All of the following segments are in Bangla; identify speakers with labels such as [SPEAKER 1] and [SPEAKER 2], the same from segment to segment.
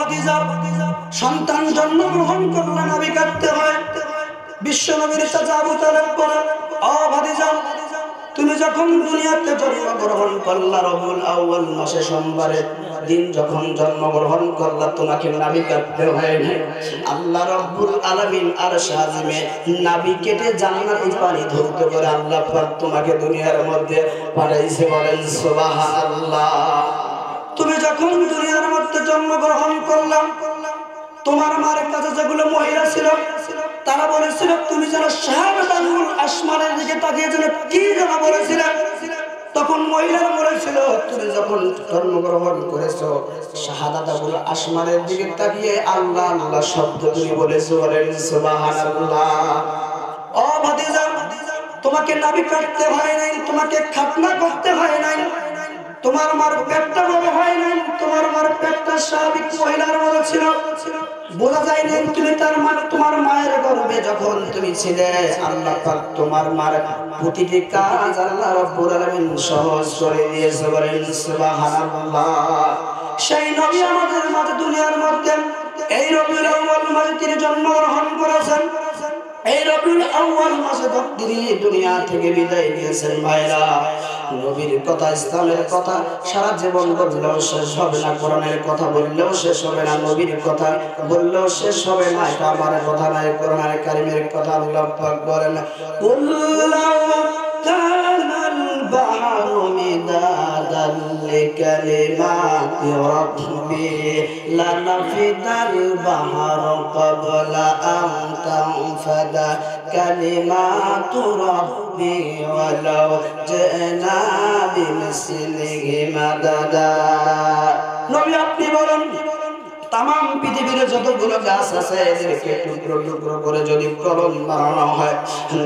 [SPEAKER 1] ভাতিজা, সন্তান জন্মগ্রহণ করলে নবী কাটতে হয়। বিশ্ব নবীর চাচা আবু তালেব বলেন, ও ভাতিজা, তুমি যখন দুনিয়াতে জন্মগ্রহণ করলা, রবিউল আউয়াল মাসে সোমবারের দিন যখন জন্মগ্রহণ করলা, তোমাকে নাভি কাটতে হয় না। আল্লাহ রাব্বুল আলামিন আরশ আজিমে নাভি কেটে জান্নাতি পানি ধৌত করে আল্লাহ পাক তোমাকে দুনিয়ার মধ্যে পাঠাইছে। বলেন সুবহানাল্লাহ। তুমি যখন দুনিয়ার মধ্যে জন্মগ্রহণ করলাম, তোমার মার কাছে যেগুলো মহিলা ছিল তারা বলেছিল তুমি যেন শাহাদাতুল আসমানের দিকে তাকিয়ে যেন কি যেন বলেছিল। তখন মহিলারা বলেছিল তুমি যখন জন্মগ্রহণ করেছো শাহাদাতুল আসমানের দিকে তাকিয়ে আল্লাহ আল্লাহ শব্দ তুমি বলেছো। বলেন সুবহানাল্লাহ। ও ভাতিজা, তোমাকে নাভি কাটতে হয় নাই, তোমাকে খাতনা করতে হয় নাই, তোমার মার পেটটা বড় হয় নাই, তোমার মার পেটটা স্বাভাবিক মহিলার মতো ছিল, বোঝা যায় না তুমি তার মানে তোমার মায়ের গর্ভে যখন তুমি ছিলে আল্লাহ পাক তোমার মার প্রতিটি কাজ আল্লাহ রাব্বুল আলামিন সহজ করে দিয়েছে। বলেন সুবহানাল্লাহ। সেই নবী আমাদের মাঝে দুনিয়ার মধ্যে এই রবিউল আউয়াল মাসে তিনি জন্মগ্রহণ করেছেন। এই রবিউল আউয়াল মাসে তিনি দুনিয়া থেকে বিদায় নিয়েছেন। ভাইরা, নবীর কথা, ইসলামের কথা সারা জীবন বললেও শেষ হবে না, কোরআনের কথা বললেও শেষ হবে না, নবীর কথা বললেও শেষ হবে না। এটা আমার কথা নয়, কোরআনের কারিমের কথা। আল্লাহ পাক বলেন, কুল্লাউ কানাল বাহরু মিদাদান লিকালিমাতি রাব্বি লানাফিদাল বাহরু ক্বাবলা আন তানফাদা কালিমাতু রাব্বি ওয়ালাউ জিনা বিমিসলিহি মাদাদা। নবী আপনি বলেন, তাম পৃথিবীর যতগুলো গাছ আছে এদেরকে টুকরো টুকরো করে যদি কলম বানানো হয়,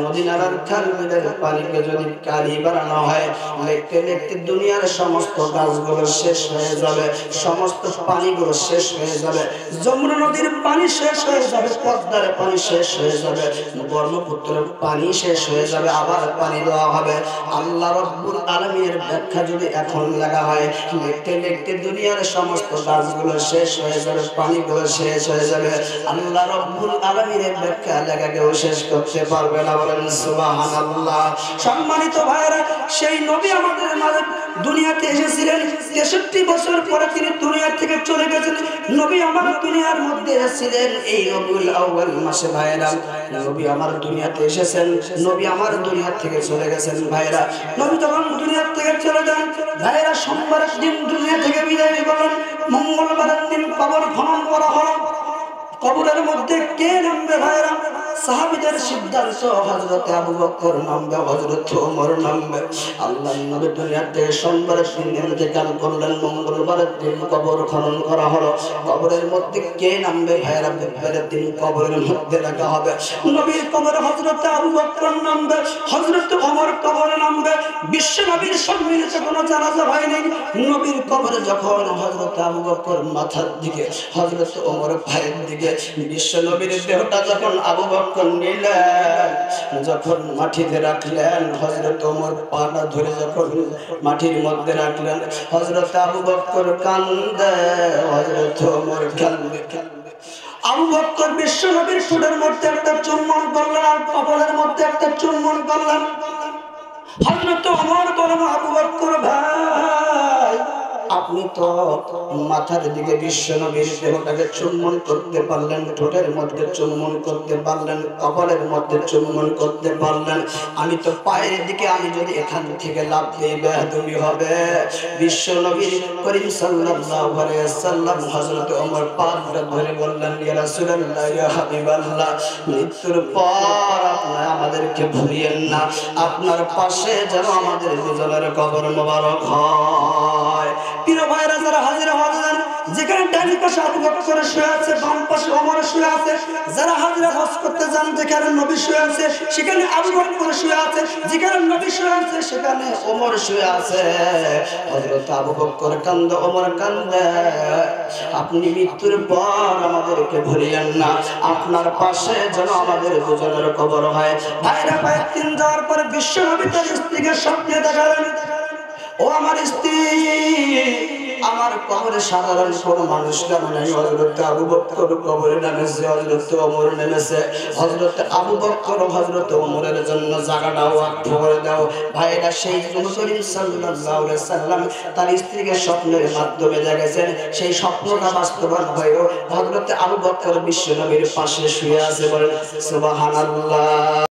[SPEAKER 1] নদী নালার খাল বিলের পানিকে যদি কালি বানানো হয়, লিখতে লিখতে দুনিয়ার সমস্ত গাছগুলো শেষ হয়ে যাবে, সমস্ত পানিগুলো শেষ হয়ে যাবে। যমুনা নদীর পানি শেষ হয়ে যাবে, পদ্মার পানি শেষ হয়ে যাবে, ব্রহ্মপুত্রের পানি শেষ হয়ে যাবে, আবার পানি দেওয়া হবে। আল্লাহ রাব্বুল আলামিনের ব্যাখ্যা যদি এখন লাগা হয়, লিখতে লিখতে দুনিয়ার সমস্ত গাছগুলো শেষ হয়ে যাবে, পানিগুলো শেষ হয়ে যাবে। আল্লাহ রাব্বুল আলামিনের ব্যাখ্যা লেখা কেউ শেষ করতে পারবে না। বলেন সুবহানাল্লাহ। সম্মানিত ভাইরা, সেই নবী আমাদের মাঝে দুনিয়াতে এসেছিলেন, 63 বছর পরে তিনি দুনিয়া থেকে চলে গেছেন। নবী আমার দুনিয়ার মধ্যে এসেছিলেন এই রবিউল আউয়াল মাসে। ভাইরা, নবী আমার দুনিয়াতে এসেছেন, নবী আমার দুনিয়া থেকে চলে গেছেন। ভাইরা, নবী যখন দুনিয়া থেকে চলে যান, ভাইরা সোমবারের দিন দুনিয়া থেকে বিদায় নিলেন, মঙ্গলবারের দিন কবর খনন করা হলো। কবরের মধ্যে কে নামবে? ভাইরা, সাহাবীদের সিদ্ধান্ত, হযরত আবু বকর নামবে, হযরত ওমর নামবে। আল্লাহর নবী দুনিয়া থেকে সোমবারের দিন ইন্তেকাল করলেন, মঙ্গলবারের দিন কবর খনন করা হলো। কবরের মধ্যে কে নামবে? ভাইরা, বুধবারের দিন কবরের মধ্যে রাখা হবে। নবীর কবরে হযরত আবু বকর নামবে, হযরত ওমর কবরে নামবে। বিশ্ব নবীর সম্মিলিত কোনো জানাজা হয় নাই। নবীর কবরে যখন হযরত আবু বকর মাথার দিকে, হযরত ওমর পায়ের দিকে, বিশ্ব নবীর দেহটা যখন আবু বকর নিলেন, যখন মাটিতে রাখলেন, হযরত ওমর পাটা ধরে যখন মাটির মধ্যে রাখলেন, হযরত আবু বকর কান্দে, হযরত ওমর কান্দে। আবু বকর বিশ্ব নবীর ঠোঁটের মধ্যে একটা চুম্বন করলেন, আর কপালের মধ্যে একটা চুম্বন করলেন। হযরত ওমর বলেন, আবু বকর ভাই, আপনি তো মাথার দিকে বিশ্ব নবীর দেহটাকে চুম্বন করতে পারলেন, ঠোঁটের মধ্যে চুম্বন করতে পারলেন, কপালের মধ্যে চুম্বন করতে পারলেন, আমি তো পায়ের দিকে, আমি যদি এখান থেকে লাফ দিয়ে বেয়াদবি হবে। বিশ্ব নবীর করিম সাল্লাল্লাহু আলাইহি ওয়াসাল্লাম হযরত ওমর পাটা ধরে বললেন, ইয়া রাসূলুল্লাহ, ইয়া হাবিবাল্লাহ, মৃত্যুর পর আপনি আমাদেরকে ভুলিয়েন না, আপনার পাশে যেন আমাদের দুজনের কবর মোবারক হয়। প্রিয় ভাইরা, যারা হাজির হওয়ার, যেখানে ডানি পাশে আবু বকর শুয়ে আছে, বাম পাশে ওমর শুয়ে আছে, যারা হাজিরা হজ করতে যান, যেখানে নবী শুয়ে আছে সেখানে আবু বকর শুয়ে আছে, যেখানে নবী শুয়ে আছে সেখানে ওমর শুয়ে আছে। হযরত আবু বকর কান্দে, ওমর কান্দে, আপনি মৃত্যুর পর আমাদেরকে ভুলিয়েন না, আপনার পাশে যেন আমাদের দুজনের কবর হয়। ভাইরা, কয়েক দিন যাওয়ার পরে বিশ্ব নবী তার স্ত্রীকে স্বপ্নে দেখালেন, ও আমার স্ত্রী, আমার কবরে সাধারণ কোনো মানুষ নামে নাই, হযরত আবু বকর কবরে নেমেছে, হযরত ওমর নেমেছে। হযরত আবু বকর হযরত ওমরের জন্য জায়গাটা ওয়াক্ফ করে দাও। ভাইরা, সেই নবী করিম সাল্লাল্লাহু আলাইহি সাল্লাম তার স্ত্রীকে স্বপ্নের মাধ্যমে দেখেছেন, সেই স্বপ্নটা বাস্তবায়ন হয়েও হযরত আবু বকর বিশ্ব নবীর পাশে শুয়ে আছে। বলেন সুবহানাল্লাহ।